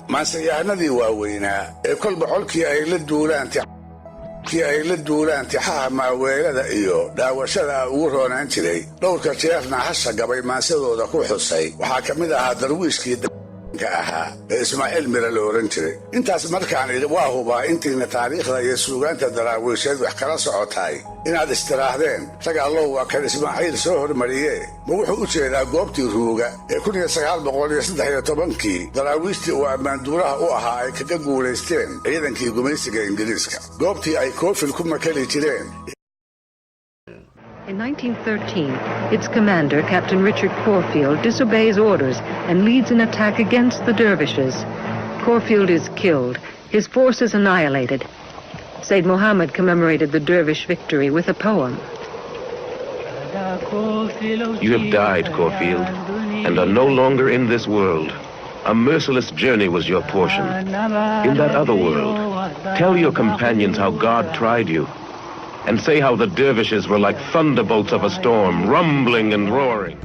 maasayahanadii waaweynaa ee kolba colkii ay la duulaan tixaha maaweelada iyo dhaawashada ugu roonaan jiray dhowrka jeerna hasha gabay maasadooda ku xusay waxaa ka mid ahaa darwiishkii ahaa ee ismaaciil mira la oran jiray. intaas markaan idhi waa hubaa intiina taariikhda iyo suugaanta daraawiisheed wax kala socotaay inaad istiraahdeen rag allow waa kan ismaaciil soo hormariyee ma wuxuu u jeedaa goobtii ruuga ee 1913kii daraawiishtii uu ammaanduulaha u ahaa ay kaga guulaysteen ciidankii gumaysiga ingiriiska, goobtii ay koofil ku makali jireen. In 1913, its commander, Captain Richard Corfield, disobeys orders and leads an attack against the dervishes. Corfield is killed, his forces annihilated. Sayyid Muhammad commemorated the dervish victory with a poem. You have died, Corfield, and are no longer in this world. A merciless journey was your portion. In that other world, tell your companions how God tried you. And say how the dervishes were like thunderbolts of a storm, rumbling and roaring.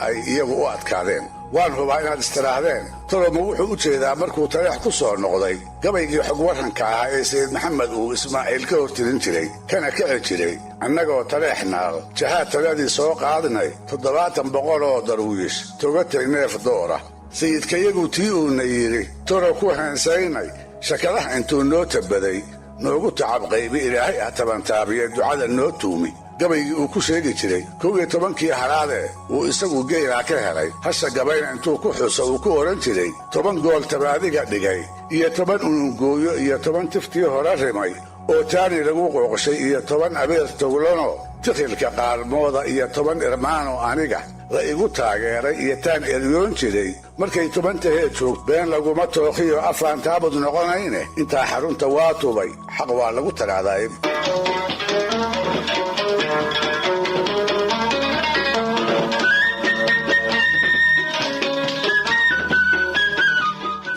ay iyagu u adkaadeen. waan hubaa inaad istiraahdeen toloma wuxuu u jeedaa markuu taleex ku soo noqday gabaygii xog waranka ahaa ee sayid maxamed uu ismaaciil ka hortirin jiray kana kici jiray annagoo taleex naal jahaad taladii soo qaadnay 700 oo darwiish togatay neef doora. sayidkayagu tii uuna yidhi toro ku heensaynay shakadaha intuu noo tabaday noogu tacabqaybi ilaahay ah tabantaabiye ducada noo tuumi. gabaygii uu ku sheegi jiray 11kii haraade uu isagu geylaa ka helay hasha gabayna intuu ku xuso uu ku oran jiray 10 gool tabaadiga dhigay iyo 10 unugooyo iyo 10 tiftii hore rimay oo taani lagu qooqshay iyo 10 abeer towlano tikhilka qaalmooda iyo 10 irmaano aniga la igu taageeray iyo taan eryoon jiray markay 10 tahee joog been laguma tooqiyo afaan taabad noqonayne intaa xarunta waa tubay xaq waa lagu taraadaay.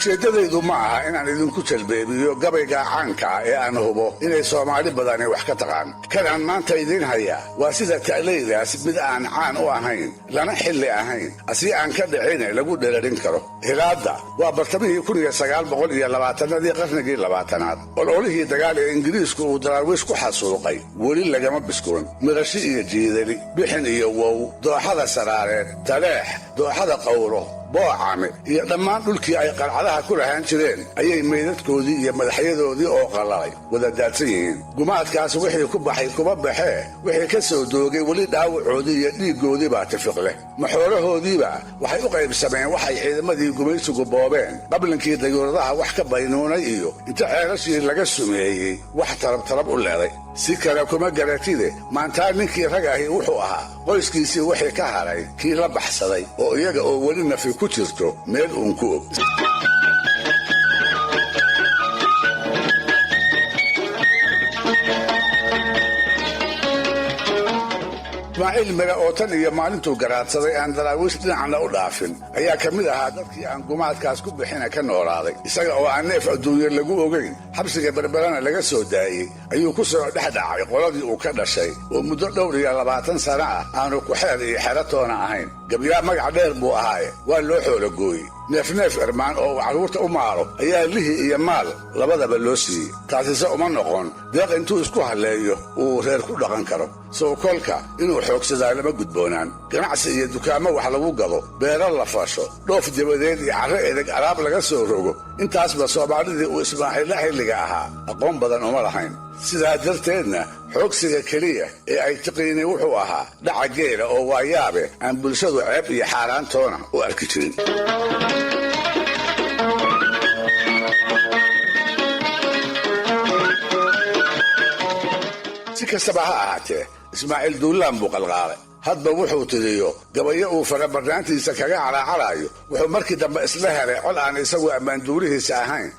ujeeddadaydu ma aha inaan idinku jalbeebiyo gabayga caanka ah ee aan hubo inay soomaali badani wax ka taqaan. kanaan maanta idiin hayaa waa sida ta'laydaas mid aan caan u ahayn lana xilli ahayn asii aan ka dhicine lagu dherarin karo. hilaadda waa bartamihii 1920 qarnigii 20aad ololihii dagaal ee ingiriisku uu daraawiish ku xasuuqay weli lagama biskuran. mirashi iyo jiidali, bixin iyo wow, dooxada saraareed, taleex, dooxada qawro, boocame iyo dhammaan dhulkii ay qalcadaha ku lahaan jireen ayay meydadkoodii iyo madaxyadoodii oo qallalay wada daadsan yihiin. gumaadkaas wixii ku baxay kuma baxee wixii ka soo doogay weli dhaawacoodii iyo dhiiggoodii baa tifiq leh. maxoolahoodiiba waxay u qaybsameen waxay ciidamadii gumaysigu boobeen qablinkii dayuuradaha wax ka baynuunay iyo inta ceelashii laga sumeeyey wax tarabtarab u leeday. si kale kuma garatide maantaa ninkii rag ahi wuxuu ahaa qoyskiisii wixii ka haray kii la baxsaday oo iyaga oo weli nafi ku jirto meel uun ku og. ismaaciil mira oo tan iyo maalintuu garaadsaday aan daraawiish dhinacna u dhaafin ayaa ka mid ahaa dadkii aan gumaadkaas ku bixina ka noolaaday. isaga oo aan neef adduunye lagu ogayn xabsiga berberana laga soo daayey ayuu ku soo dhex dhacay qoladii uu ka dhashay oo muddo dhowr iyo 20 sano ah aanu ku xeer iyo xeratoona ahayn. gabyaa magac dheer buu ahaaye waa loo xoologooyey. neefneef irmaan oo uu carruurta u maalo ayaa lihi iyo maal labadaba loo siiyey. taasise uma noqon deeq intuu isku halleeyo uu reer ku dhaqan karo. soo kolka inuu xoogsadaa lama gudboonaan. ganacsi iyo dukaamo wax lagu gado, beero la fasho, dhoof dabadeed iyo carro edeg alaab laga soo rogo, intaasba soomaalidii uu ismaaciilla xilliga ahaa aqoon badan uma lahayn. sidaa darteedna xoogsiga keliya ee ay tiqiini wuxuu ahaa dhaca geela oo waayaabe aan bulshadu ceeb iyo xaaraantoona u arki jirin. si kastaba ha ahaatee ismaaciil duulaan buu qalqaalay. hadba wuxuu tiriyo gabayo uu farabarnaantiisa kaga caracarayo wuxuu markii dambe isla helay col aan isagu ammaanduurihiisa ahayn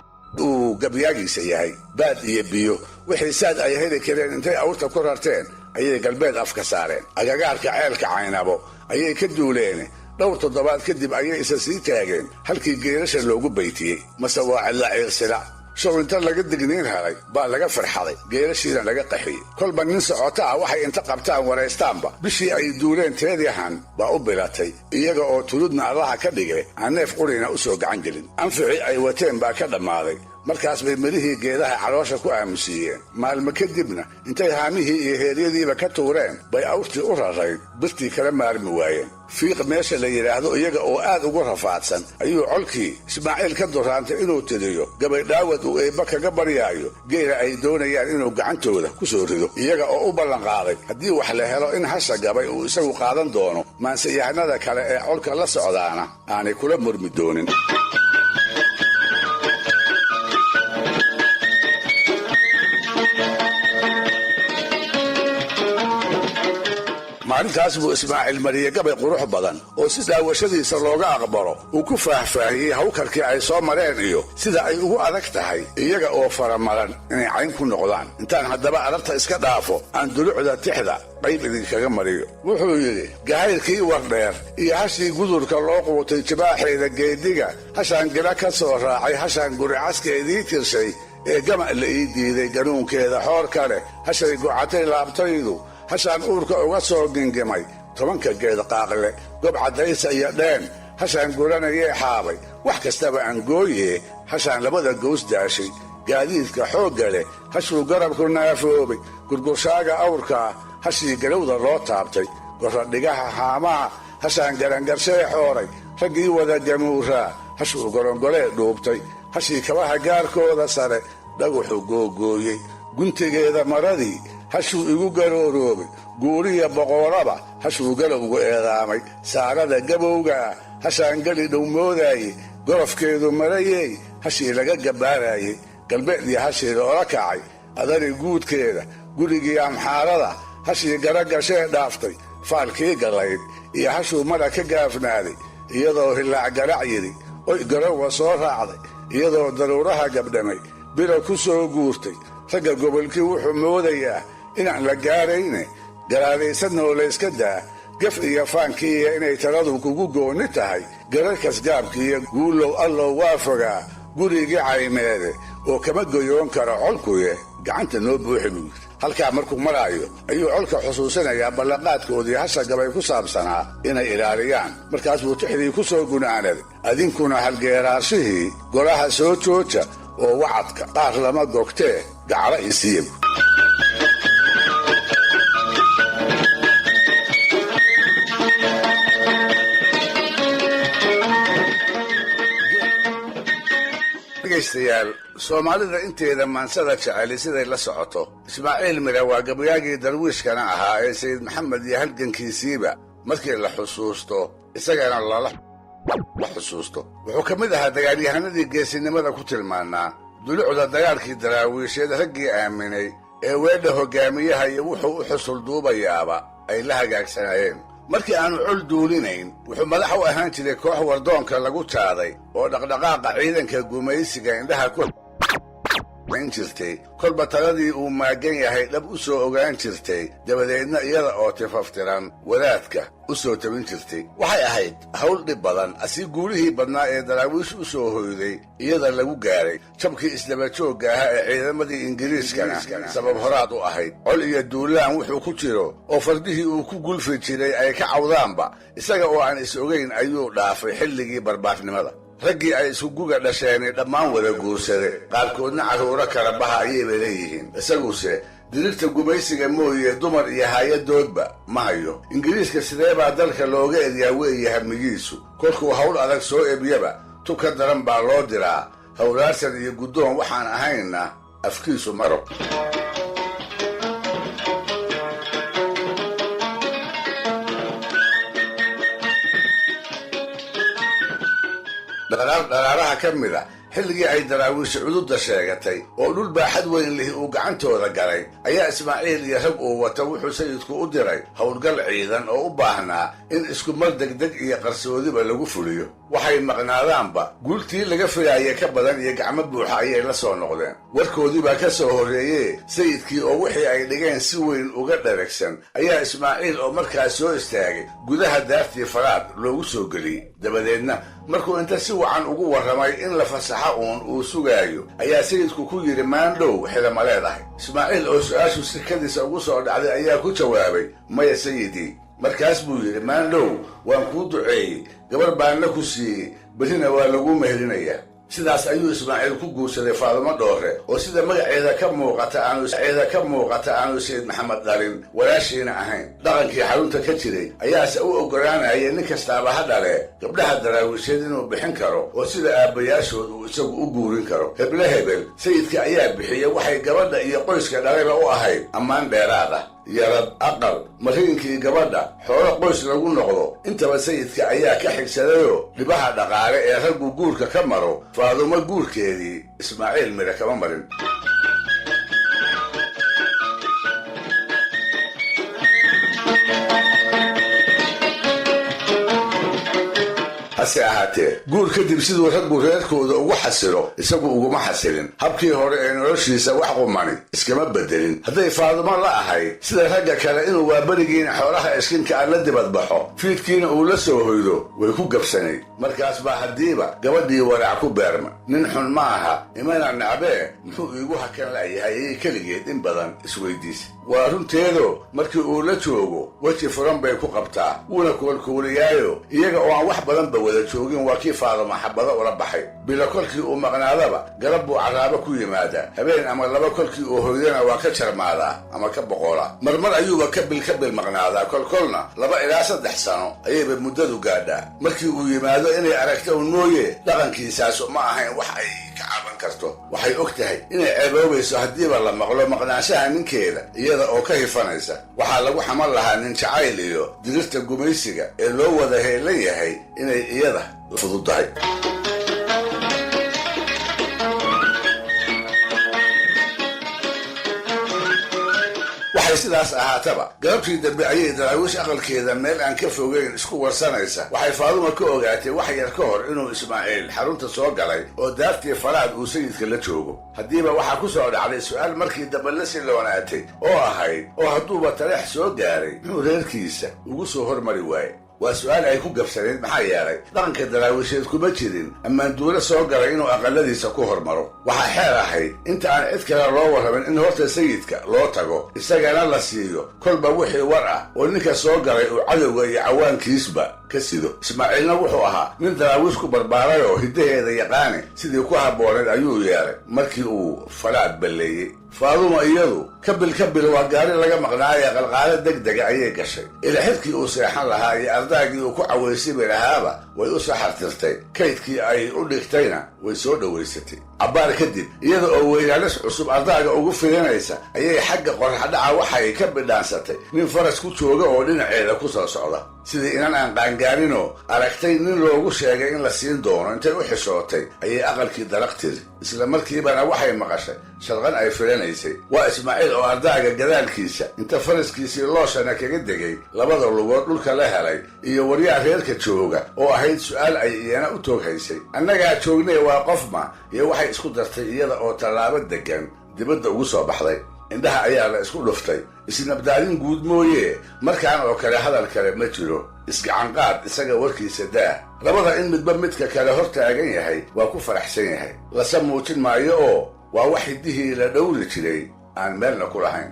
uu gabyaagiisa yahay. baad iyo biyo wixii saad ay heli kareen intay awrta ku rarteen ayay galbeed afka saareen. agagaarka ceelka Caynabo ayay ka duuleen. dhowr toddobaad kadib ayay isa sii taageen halkii geerasha loogu baytiyey. mase waa cilla ciirsila show inta laga digniin helay baa laga farxaday, geerashiina laga qaxiyey. kolba nin socota ah waxay inta qabtaan waraystaanba bishii ay duuleen teediyahan baa u bilatay, iyaga oo tuludna allaha ka dhigay aan neef qurina u soo gacan gelin. anficii ay wateen baa ka dhammaaday. markaas bay midhihii geedaha caloosha ku aamusiiyeen. maalmo kadibna intay haamihii iyo heeryadiiba ka tuureen bay awrtii u rarayd birtii kala maarmi waayeen. fiiq meesha la yidhaahdo iyaga oo aad ugu rafaadsan ayuu colkii Ismaaciil ka duraantay inuu tiriyo gabay dhaawad uu eebba kaga baryaayo geela ay doonayaan inuu gacantooda ku soo rido, iyaga oo u ballanqaaday haddii wax la helo in hasha gabay uu isagu qaadan doono, maanseyahanada kale ee colka la socdaana aanay kula murmi doonin. maalintaas buu Ismaaciil mariyey gabay qurux badan oo si daawashadiisa looga aqbalo uu ku faahfaahiyey hawkarkii ay soo mareen iyo sida ay ugu adag tahay iyaga oo faramaran inay cayn ku noqdaan. intaan haddaba ararta iska dhaafo aan dulucda tixda qayb idinkaga mariyo. wuxuu yidhi gahayrkii wardheer iyo hashii gudurka loo quutay jibaaxeeda geediga, hashaan gira ka soo raacay, hashaan guricaskeedii tirshay ee gama la ii diiday ganuunkeeda xoor ka leh, hashay gocatay laabtaydu, hashaan uurka uga soo gingimay 10 geed qaaqle, gob caddaysa iyo dheen, hashaan guranayee xaabay, wax kastaba aan gooyee, hashaan labada goos daashay, gaadiidka xoogga leh, hashuu garabku naafoobay, gurgurshaaga awrkaa, hashii galowda loo taabtay, goradhigaha haamaha, hashaan garangarshee xooray, raggii wada gamuuraa, hashuu gorongolee dhuubtay, hashii kabaha gaarkooda sare dhaguxu googooyey, guntigeeda maradii hashuu igu garooroobay, guuriya boqoraba hashuu galowgu eedaamay, saarada gabowgaa hashaan geli dhow moodaayey, gorofkeedu marayey hashii laga gabbaaraayey, galbeedii hashii loola kacay, adari guudkeeda gurigii amxaarada hashii garagashee dhaaftay, faalkii gallayd iyo hashuu mara ka gaafnaaday, iyadoo hilaac garac yidhi oy garowga soo raacday, iyadoo daruuraha gabdhamay bilo ku soo guurtay. ragga gobolkii wuxuu moodayaa inaan la gaarayne garaadaysadnoo layska daa, gaf iyo faankiiya inay taladu kugu goonni tahay, gararkas gaabkiiyo guulow allow waa fogaa, gurigii caymeede oo kama goyoon karo colkuye gacanta noo buuxi buu yidhi. halkaa markuu maraayo ayuu colka xusuusanayaa ballanqaadkoodii hasha gabay ku saabsanaa inay ilaaliyaan. markaas buu tixdii ku soo gunaanaday, adinkuna halgeeraarshihii golaha soo jooja oo wacadka qaar lama gogtee gaclo isiiya. dhegaystayaal, soomaalida inteeda maansada jeceli siday la socoto, Ismaaciil Mire waa gabayaagii darwiishkana ahaa ee Sayid Maxamed iyo halgankiisiiba markii la xusuusto isagana lala xusuusto. wuxuu ka mid ahaa dagaalyahanadii geesinimada ku tilmaanaa, dulucda dagaalkii daraawiisheed raggii aaminay ee weedha hoggaamiyaha iyo wuxuu u xusul duubayaaba ay la hagaagsanayeen. markii aanu col duulinayn wuxuu madax u ahaan jiray koox wardoonka lagu jaaday oo dhaqdhaqaaqa ciidanka gumaysiga indhaha ku jirtay, kolba taladii uu maagan yahay dhab u soo ogaan jirtay, dabadeedna iyada oo tifaftiran wadaadka u soo tabin jirtay. waxay ahayd hawl dhib badan, asii guulihii badnaa ee daraawiish u soo hoyday iyada lagu gaaray, jabkii isdaba joogga ahaa ee ciidamadii ingiriiskana sabab horaad u ahayd. col iyo duulaan wuxuu ku jiro oo fardihii uu ku gulfi jiray ay ka cawdaanba, isaga oo aan is ogayn ayuu dhaafay xilligii barbaarnimada. raggii ay isku guga dhasheenay dhammaan wada guursaday, qaarkoodna carruuro kala baha ayayba leeyihiin. isaguse dirirta gumaysiga mooye dumar iyo haayadoodba ma hayo. ingiriiska sidee baa dalka looga edyaa weeye hamigiisu, kolkuu hawl adag soo ebyaba tu ka daran baa loo diraa, hawlaarsan iyo guddoon waxaan ahaynna afkiisu maro. dharaaraha ka mid a xilligii ay daraawiish cududda sheegatay oo dhul baaxad weyn lihi uu gacantooda galay ayaa ismaaciil iyo rag uu wata wuxuu sayidku u diray howlgal ciidan oo u baahnaa in iskumar degdeg iyo qarsoodiba lagu fuliyo waxay maqnaadaanba guultii laga filaaya ka badan iyo gacmo buuxa ayay la soo noqdeen warkoodii baa ka soo horreeyee sayidkii oo wixii ay dhigeen si weyn uga dharagsan ayaa ismaaciil oo markaas soo istaagay gudaha daartii faraad loogu soo geliyey dabadeedna markuu inta si wacan ugu warramay in la fasaxo uu sugaayo ayaa sayidku ku yidhi maandhow xilama leedahay ismaaciil oo su-aashu sikadiisa ugu soo dhacday ayaa ku jawaabay maya sayidii markaas buu yidhi maandhow waan kuu duceeyey gabar baanna ku siiyey berrina waa lagu meherinayaa sidaas ayuu ismaaciil ku guursaday faadumo dhoore oo sida magaceeda ka muuqata aanu sayid maxamed dhalin walaashiina ahayn dhaqankii xarunta ka jiray ayaase u oggolaanaya nin kastaaba ha dhale gabdhaha daraawiisheed inuu bixin karo oo sida aabbayaashood uu isagu u guurin karo heble hebel sayidka ayaa bixiyey waxay gabadha iyo qoyska dhalayba u ahayd ammaan dheeraad ah yarad aqal mariinkii gabadha xoolo qoys lagu noqdo intaba sayidka ayaa ka xigsadayoo dhibaha dhaqaale ee raggu guurka ka maro faadumo guurkeedii ismaaciil midha kama marin hase ahaatee guur kadib siduu raggu reerkooda ugu xasilo isagu uguma xasilin habkii hore ee noloshiisa wax qumani iskama bedelin hadday faadumo la ahayd sida ragga kale inuu waaberigiina xoolaha iskinka aan la dibadbaxo fiidkiina uu la soo hoydo way ku gabsanayd markaas baa haddiiba gabadhii walaac ku beerma nin xun ma aha imana nacbee muxuu iigu hakan la'yahay ayay keligeed in badan isweydiisa waa runteedo markii uu la joogo weji furan bay ku qabtaa wuuna kuulkuuliyaayo iyaga oo aan wax badanba wada joogin waa kii faadumo xabado ula baxay bilo kolkii uu maqnaadaba garab buu carraabo ku yimaadaa habeen ama laba kolkii uu hoydana waa ka jarmaadaa ama ka boqolaa marmar ayuuba ka bil maqnaadaa kolkolna 2 ilaa 3 sano ayayba muddadu gaadhaa markii uu yimaado inay aragta un mooye dhaqankiisaasu ma ahayn wax ay ka caban karto waxay og tahay inay ceeboobayso haddiiba la maqlo maqnaanshaha ninkeeda iyada oo ka hifanaysa waxaa lagu xaman lahaa nin jacayl iyo dirirta gumaysiga ee loo wada heelan yahay inay iyada fududahay waxay sidaas ahaataba galabtii dambe ayay daraawiish aqalkeeda meel aan ka fogeyn isku warsanaysa waxay faaduma ka ogaatay wax yar ka hor inuu ismaaciil xarunta soo galay oo daartii faraad uu sayidka la joogo haddiiba waxaa ku soo dhacday su-aal markii dambe la siloonaatay oo ahayd oo hadduuba taleex soo gaaray muxuu reerkiisa ugu soo hormari waaye waa su-aal ay ku gabsaneed maxaa yeelay dhaqanka daraawiisheed kuma jirin ammaan duule soo galay inuu aqaladiisa ku hormaro waxaa xeer ahayd inta aan cid kale loo warramin in horta sayidka loo tago isagana la siiyo kolba wixii war ah oo ninka soo galay uu cadowga iyo cawaankiisba ka sido ismaaciilna wuxuu ahaa nin daraawiish ku barbaaray oo hiddaheeda yaqaane sidii ku habbooneed ayuu yeelay markii uu faraad balleeyey faaduma iyadu kabil waa gaari laga maqnaaya qalqaalo degdega ayay gashay ilaxidkii uu seexan lahaa iyo ardaagii uu ku cawaysibi lahaaba way u saxartirtay kaydkii ay u dhigtayna way soo dhowaysatay cabbaar kadib iyada oo weylaalis cusub ardaaga ugu filinaysa ayay xagga qorraxdhaca waxay ka bidhaansatay nin faras ku jooga oo dhinaceeda ku soo socda sidii inan aan qaangaaninoo aragtay nin loogu sheegay in la siin doono intay u xishootay ayay aqalkii dalaq tiri isla markiibana waxay maqashay sharqan ay filanaysay waa ismaaciil oo ardaaga gadaalkiisa inta faraskiisii looshana kaga degay labada lugood dhulka la helay iyo waryaa reerka jooga oo ahayd su-aal ay iyana u tooghaysay annagaa joognay waa qofma iyo waxay isku dartay iyada oo tallaabo deggan dibadda ugu soo baxday indhaha ayaa la isku dhuftay isnabdaadin guud mooye markaan oo kale hadal kale ma jiro isgacanqaad isaga warkiisa daah labada in midba midka kale hor taagan yahay waa ku faraxsan yahay lase muujin maayo oo waa wax hiddihii la dhowri jiray aan meelna ku lahayn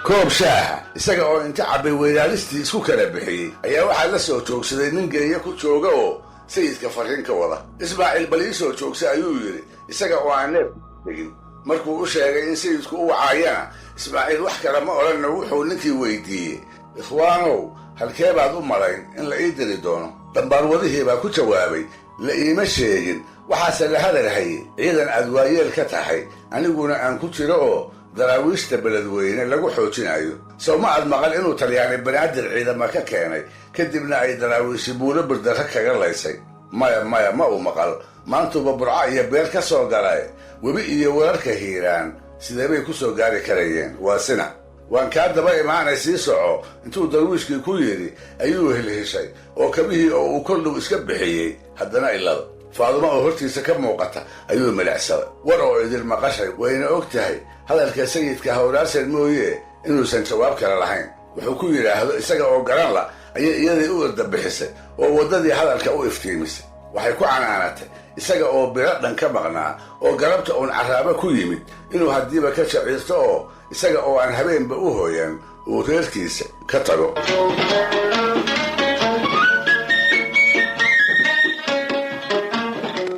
koob shaaha isaga oo inta cabbay weylaalistii isku kala bixiyey ayaa waxaa la soo joogsaday nin geeya ku jooga oo sayidka farriin ka wada ismaaciil bal ii soo joogsa ayuu yidhi isaga oo aan neef tegin markuu u sheegay in sayidku u wacaayana ismaaciil wax kale ma odhanna wuxuu ninkii weydiiyey ikhwaanow halkee baad u malayn in la ii diri doono dambaarwadihii baa ku jawaabay la iima sheegin waxaase la hadalhayay ciidan aad waayeel ka tahay aniguna aan ku jiro oo daraawiishta beledweyne lagu xoojinayo. sow ma aad maqal inuu talyaani banaadir ciidama ka keenay kadibna ay daraawiishi buulo birdarra kaga laysay? maya ma uu maqal. maantuuba burca iyo beer ka soo galay webi iyo wararka hiiraan sidee bay ku soo gaari karayeen? waa sina waan kaa daba imaanay sii soco intuu darwiishkii ku yidhi ayuu helheshay oo kabihii oo uu koldhow iska bixiyey haddana ilada faadumo oo hortiisa ka muuqata ayuu milicsaday. war oo idil maqashay wayna og tahay hadalka sayidka hawraarsan mooye inuusan jawaab kale lahayn. wuxuu ku yidhaahdo isaga oo garan la ayay iyadii u irda bixisay oo waddadii hadalka u iftiimisay. waxay ku canaanatay isaga oo biro dhan ka maqnaa oo galabta uun carraabo ku yimid inuu haddiiba ka shaciirto oo isaga oo aan habeenba u hooyan uu reerkiisa ka tago.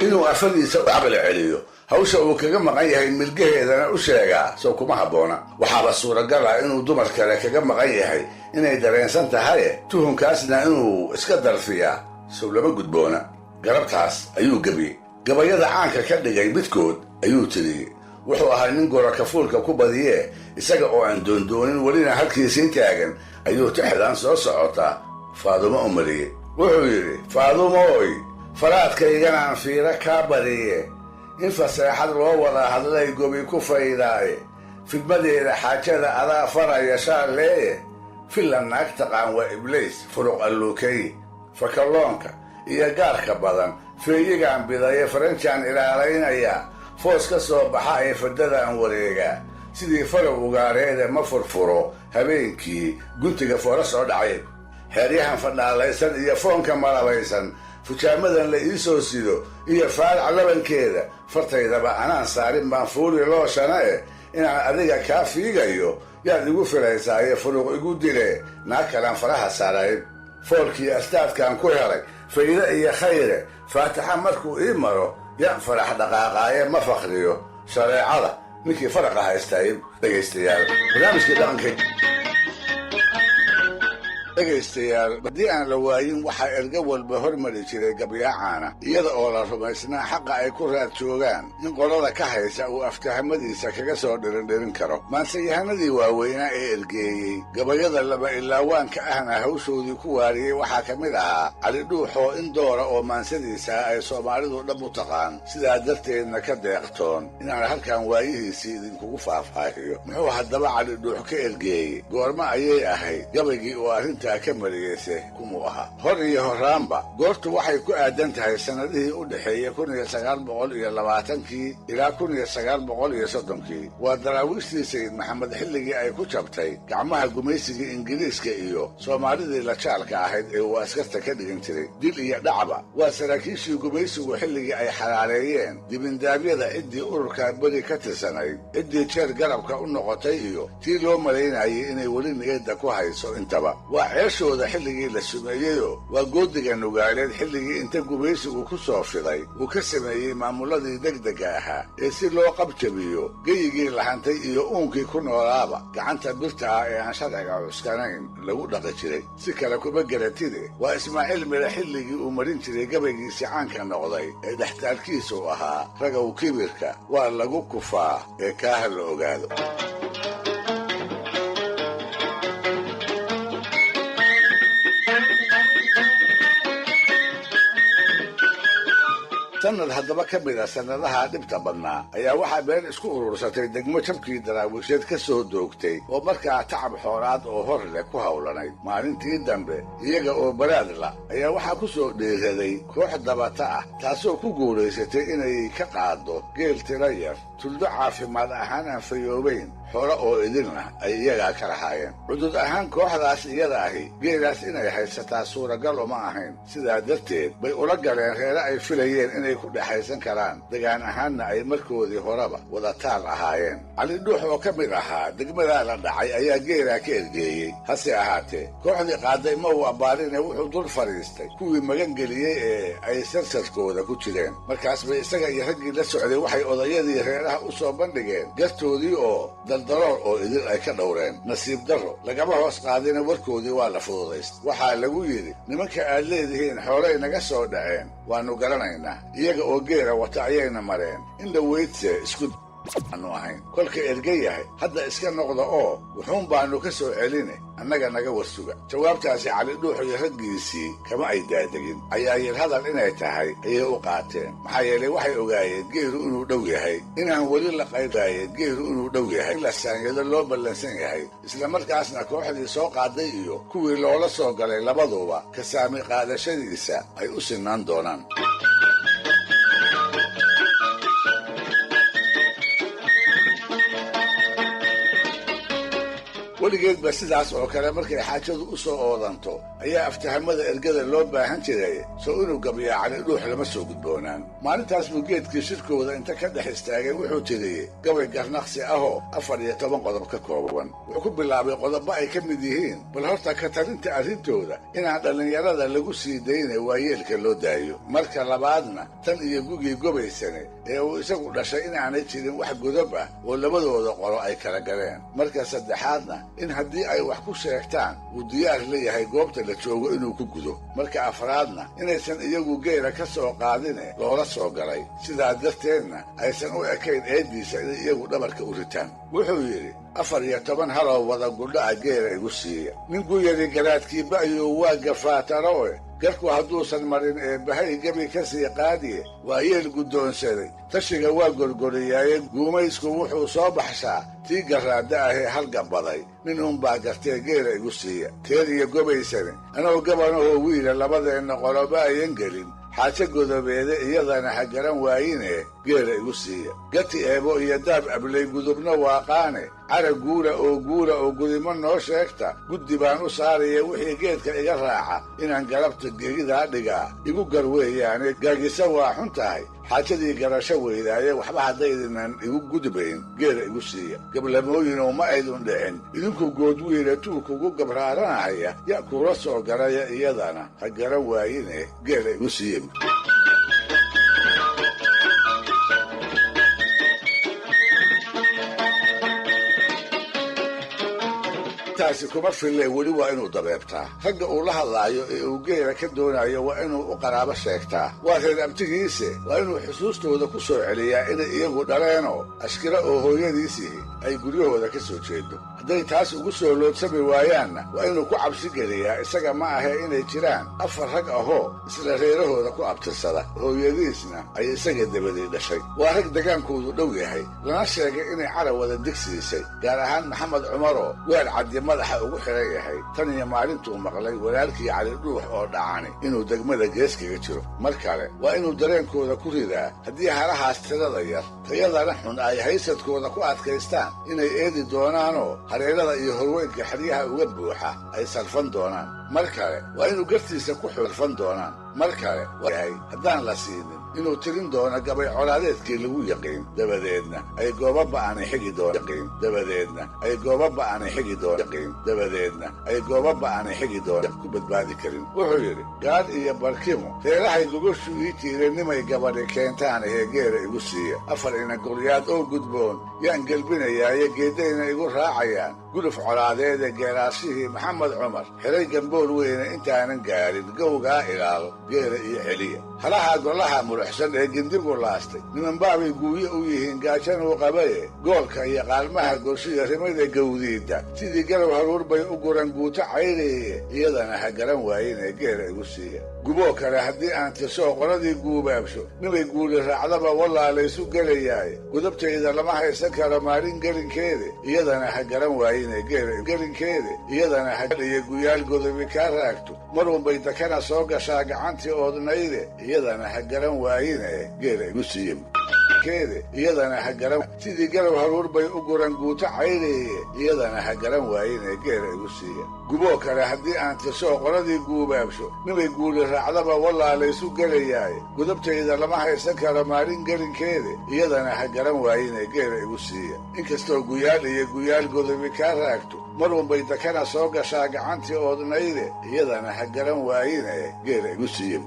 inuu afadiisa u caqli celiyo hawsha uu kaga maqan yahay milgaheedana u sheegaa sow kuma habboona. waxaaba suuragal ah inuu dumar kale kaga maqan yahay inay dareensan tahaye tuhunkaasna inuu iska darfiyaa sow lama gudboona. galabtaas ayuu gebiyey. gabayada caanka ka dhigay midkood ayuu tiriyey. wuxuu ahaa nin gorakafuulka ku badiyee isaga oo aan doondoonin welina halkiisii taagan ayuu tixdan soo socotaa faadumo u mariyey. wuxuu yidhi, faadumooy faraadkayganaan fiiro kaa badiye in faseexad loo wada hadlay gobi ku faydaaye fidmadeeda xaajada adaa faraya shaalleeye filan naag taqaan waa ibliis furuq alluukeeye fakalloonka iyo gaarka badan feeyigaan bidaye faranjaan ilaalaynayaa foos ka soo baxa ee fadadaan wareegaa sidii farow ugaareede ma furfuro habeenkii guntiga foora soo dhacay xeeryahan fadhaalaysan iyo foonka malabaysan fujaamadan la ii soo sido iyo faalac labankeeda fartaydaba anaan saarin baan fuuli looshana inaan adiga kaa fiigayo yaad igu filaysaaye furuq igu dile naag kalaan faraha saarayn foolkii astaadkaan ku helay fayda iyo khayre faataxa markuu ii maro yaan farax dhaqaaqaaye ma fakriyo shareecada ninkii faraqa haystaay. dhegaystayaal barnaamijkii dhaqanka dhegaystayaal haddii aan la waayin waxaa erga walba hormari jiray gabyaacaana iyada oo la rumaysnaa xaqa ay ku raad joogaan in qolada ka haysa uu aftahamadiisa kaga soo dhirindhirin karo. maanseyahanadii waaweynaa ee ergeeyey gabayada laba ilaawaanka ahna hawshoodii ku waariyey waxaa ka mid ahaa cali dhuuxoo in doora oo maansadiisa ay soomaalidu dhab u taqaan sidaa darteedna ka deeqtoon inaan halkan waayihiisii idinkugu faahfaahiyo. muxuu haddaba cali dhuux ka ergeeyey? goorma ayay ahayd gabaygii oo arrintaa ka mariyeyse kumuu ahaa? hor iyo horaanba goortu waxay ku aadan tahay sannadihii u dhexeeyey 1920 ilaa 1930. waa daraawiishtii sayid maxamed xilligii ay ku jabtay gacmaha gumaysigii ingiriiska iyo soomaalidii la jaalka ahayd ee uu askarta ka dhigan jiray. dil iyo dhacba waa saraakiishii gumaysigu xilligii ay xalaaleeyeen dibindaabyada ciddii ururka beri ka tirsanayd, ciddii jeer garabka u noqotay iyo tii loo malaynayay inay weli niyadda ku hayso intaba. waa ceeshooda xilligii la sumeeyeyoo waa goodiga nugaaleed xilligii inta gumaysigu ku soo fiday uu ka sameeyey maamuladii degdega ahaa ee si loo qabjabiyo geyigii lahantay iyo uunkii ku noolaaba gacanta birta ah ee aan sharciga cuskanayn lagu dhaqi jiray. si kale kuma garatide waa ismaaciil mire xilligii uu marin jiray gabaygiisi caanka noqday ee dhextaalkiisu ahaa ragow kibirka waa lagu kufaa ee kaaha la ogaado. sanad haddaba ka mid a sannadaha dhibta badnaa ayaa waxaa been isku urursatay degmo jabkii daraawiisheed ka soo doogtay oo markaa tacab xoolaad oo hor leh ku hawlanayd. maalintii dambe iyaga oo baraadla ayaa waxaa ku soo dheeraday koox dabata ah taasoo ku guulaysatay inay ka qaaddo geel tiro yar tuldo caafimaad ahaan aan fayoobayn xoolo oo idinna ay iyagaa ka lahaayeen. cudud ahaan kooxdaas iyada ahi geelaas inay haysataa suuragal uma ahayn. sidaa darteed bay ula galeen reere ay filayeen inay ku dhexaysan karaan degaan ahaanna ay markoodii horeba wadataal ahaayeen. cali dhuux oo ka mid ahaa degmadaa la dhacay ayaa geelaa ka ergeeyey. hase ahaatee kooxdii qaaday ma uu abbaarinee wuxuu dul fadhiistay kuwii magangeliyey ee ay sarsarkooda ku jireen. markaas bay isaga iyo raggii la socday waxay odayadii reeraha u soo bandhigeen gartoodii oo daldalool oo idin ay ka dhowreen. nasiib darro lagama hoos qaadina warkoodii waa la fududaysta. waxaa lagu yidhi nimanka aad leedihiin xoolay naga soo dhaceen waannu garanaynaa. iyaga oo geela wata ayayna mareen in la weydse isku aanu ahayn kolka erge yahay hadda iska noqda oo wuxuun baannu ka soo celine annaga naga warsuga jawaabtaasi cali dhuux iyo raggiisii kama ay daadegin cayaayir hadal inay tahay ayay u qaateen maxaa yeelay waxay ogaayeen geeru inuu dhow yahay inaan weli la qaydaayeen geeru inuu dhow yahay in la saanyado loo ballansan yahay isla markaasna kooxdii soo qaaday iyo kuwii loola soo galay labaduba ka saami qaadashadiisa ay u sinaan doonaan weligeedba sidaas oo kale markay xaajadu u soo oodanto ayaa aftahamada ergada loo baahan jiray soo inuu gabiyaa cali dhuux lama soo gudboonaan maalintaas buu geedkii shirkooda inta ka dhex istaagay wuxuu tiriyey gabay garnaqsi ahoo 14 qodob ka kooban wuxuu ku bilaabay qodobo ay ka mid yihiin bal horta ka talinta arrintooda inaan dhallinyarada lagu sii daynay waayeelka loo daayo marka labaadna tan iyo gugii gobaysane ee uu isagu dhashay inaanay jirin wax godob ah oo labadooda qolo ay kala galeen marka saddexaadna in haddii ay wax ku sheegtaan uu diyaar leeyahay goobta la joogo inuu ku gudo marka afraadna inaysan iyagu geela ka soo qaadine loola soo galay sidaa darteedna aysan u ekayn eeddiisa inay iyagu dhabarka u ritaan wuxuu yidhi 14 haloo wada gudha'a geela igu siiya ninku yidhi garaadkii ba'yuu waa gafaataroe garku hadduusan marin ee bahay gebi ka sii qaadiye waa yeel guddoonsaday tashiga waa gorgoriyaaye guumaysku wuxuu soo baxshaa tii garraadda ahee halgabaday nin uunbaa gartee geela igu siiya teer iyo gobaysane anoo gabanahoo wiila labadeenna qoloba ayan gelin xaajo godobeede iyadana ha garan waayine geela igu siiya gati eebo iyo daab ablay gudubna waaqaane cara guura oo gudimo noo sheegta guddi baan u saaraya wixii geedka iga raaca inaan galabta gegidaa dhigaa igu gar weeyaane gaagisa waa xun tahay xaajadii garasho weydaaye waxba haddaydinan igu gudbayn geela igu siiya gablamooyinoo ma aydun dhicin idinku goodwiila tuulkugu gabraaranahaya ya kuula soo galaya iyadana ha garan waayine geela igu siiya taasi kuma fille weli waa inuu dabeebtaa ragga uu la hadlaayo ee uu geela ka doonayo waa inuu u qaraabo sheegtaa waa reer abtigiise waa inuu xusuustooda ku soo celiyaa inay iyagu dhaleenoo ashkira oo hooyadiisihi ay guryahooda ka soo jeedo hadday taas ugu soo loodsami waayaanna waa inuu ku cabsi geliyaa isaga ma ahee inay jiraan 4 rag ahoo isla reerahooda ku abtirsada hooyadiisna ay isaga dabadii dhashay waa rag degaankoodu dhow yahay lana sheegay inay cara wada degsiisay gaar ahaan maxamed cumaroo weer caddi madaxa ugu xiran yahay tan iyo maalintuu maqlay walaalkii cali dhuux oo dhacani inuu degmada gees kaga jiro mar kale waa inuu dareenkooda ku ridaa haddii halahaas tirada yar tayadana xun ay haysadkooda ku adkaystaan inay eedi doonaanoo hareerada iyo horweynka xeryaha uga buuxa ay salfan doonaan mar kale waa inuu gartiisa ku xulfan doonaan mar kale waayahay haddaan la siinin inuu tirin doono gabay colaadeedkii lagu yaqiin dabadeedna ay gooba ba'anay xigi doonyaqiin dabadeedna ay gooba ba'anay xigi doonyaqiin dabadeedna ay gooba ba'anay xigi doon ku badbaadi karin wuxuu yidhi gaadh iyo barkimo reerahay gogoshu ii tiiranimay gabadhi keentaan ee geela igu siiya 4 inagolyaad oo gudboon yaan gelbinayaaye geeddayna igu raacayaan guluf colaadeed ee geelaashihii maxamed cumar xiray gambool weyne intaanan gaadhin gowgaa ilaalo geela iyo celiya halaha golaha muruxsan ee gindigu laastay nimanbaabay guuye u yihiin gaajanuu qabaye goolka iyo qaalmaha gorshiya rimada gawdiidda sidii galow haruur bay u guran guuto caylaye iyadana ha garan waayinee geela igu siiya guboo kale haddii aan tirsoo qoladii guubaabsho nimay guuli raacdaba wallaa laysu gelayaaye gudubtayda lama haysan karo maalin gelinkeede iyadana ha garan waayinee gelinkeede iyadana haiyo guyaal godobi kaa raagto marunbay dakana soo gashaa gacantii oodnayde iyadana ha garan waayine geela igu siiya iyadana ha garan sidii galow haruur bay u guran guuto caylaye iyadana ha garan waayine geela igu siiya guboo kale haddii aan tirsoo qoladii guubaabsho nimay guuli raacdaba wallaa laysu gelayaaye gudubtayda lama haysan karo maalin gelinkeede iyadana ha garan waayine geela igu siiya inkastoo guyaal iyo guyaal godobi kaa raagto marunbay dakana soo gashaa gacantii oodnayde iyadana ha garan waayine geela igu siiya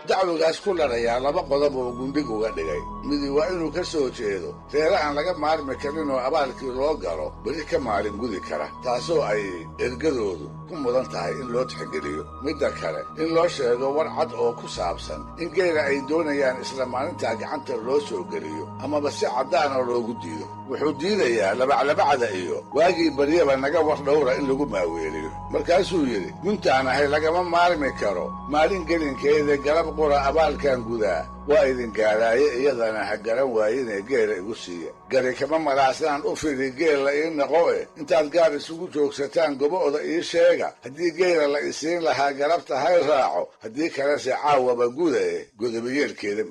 dacwigaas ku larayaa laba qodob oo gundhig uga dhigay. midi waa inuu ka soo jeedo reere aan laga maarmi karin oo abaalkii loo galo beri ka maalin gudi kara, taasoo ay ergadoodu ku mudan tahay in loo tixgeliyo. midda kale in loo sheego war cad oo ku saabsan in geela ay doonayaan isla maalintaa gacanta loo soo geliyo amaba si caddaana loogu diido. wuxuu diidayaa labaclabacda iyo waagii baryaba naga war dhowra in lagu maaweeliyo. markaasuu yidhi guntaan ahay lagama maarmi karo, maalin gelinkeeda galab qura abaalkan gudaa waa idin gaadhaaye iyadana ha garan waayinee geela igu siiya. gari kama maraasnaan u fidi geella ii noqo intaad gaar isugu joogsataan gobo'da ii sheega, haddii geela la isiin lahaa galabta hay raaco, haddii kalese caawaba guda godobayeelkeeda.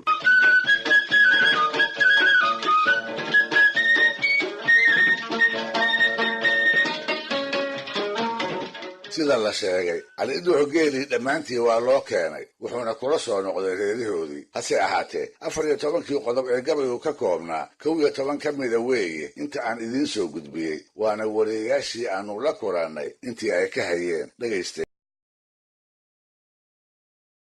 sida la sheegay cali dhuux geelii dhammaantii waa loo keenay, wuxuuna kula soo noqday reerihoodii. hase ahaatee 14 qodob ee gabaygu ka koobnaa 11 ka mida weeye inta aan idiin soo gudbiyey, waana wariyayaashii aanu la kulannay intii ay ka hayeen dhegaysta.